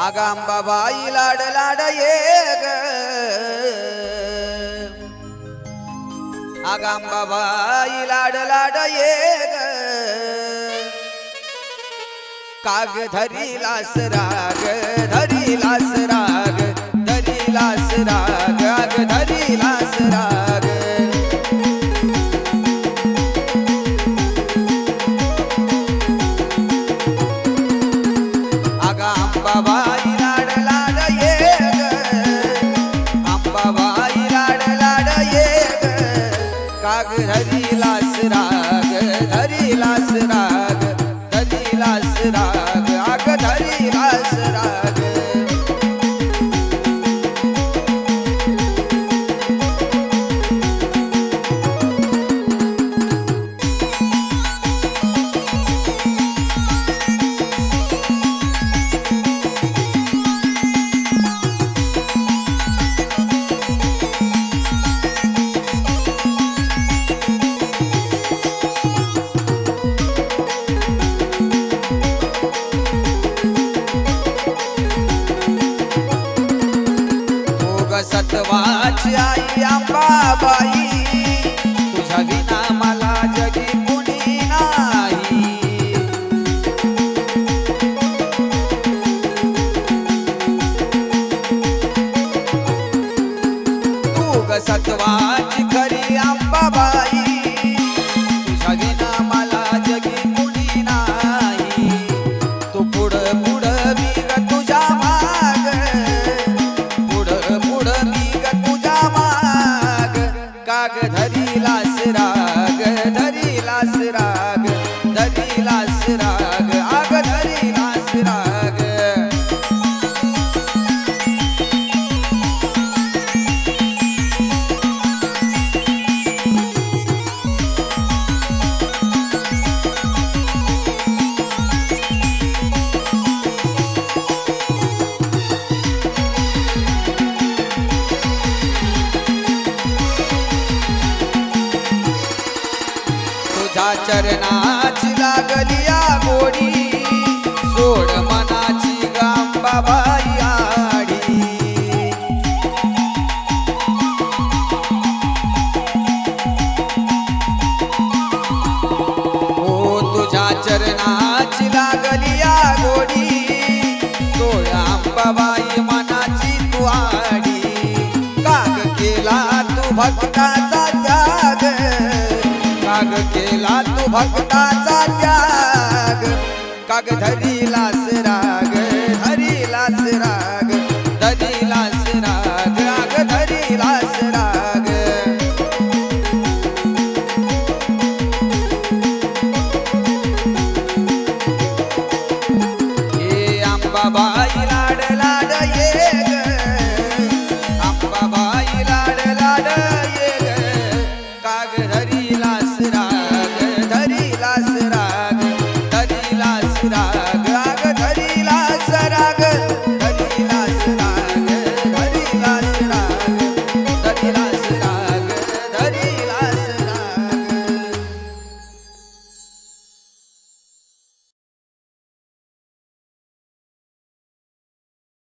आगांबाबाई लाड लाड ये ग आगांबाबाई लाड लाड ये ग काग धरीलास राग धरीलास राग धरीलास राग आग धरीलास राग आगांबाबाई लाड लाड ये ग अंबाबाई लाड लाड ये ग काग धरीलास राग धरीलास राग धरीलास राग आग धरीलास राग सतवाची आई अंबाबाई तुझ्या विना मला जगी कुणी नाही तू ग सतवाची खरी अंबाबाई तुझ्या विना मला जगी कुणी नाही तू पुढ पुढ मी ग तुझ्या माग काग धरीलास राग धरीलास राग धरीलास राग आग धरीलास राग तुझ्या चरणाची लागलिया गोडी सोड मनाची गांबाबाई आडी ओ तुझ्या चरणाची लागलिया गोडी सोड अंबाबाई मनाची तू आडी काग केला तू भक्ताचा त्याग काग केला तू भक्ताचा त्याग काग धरी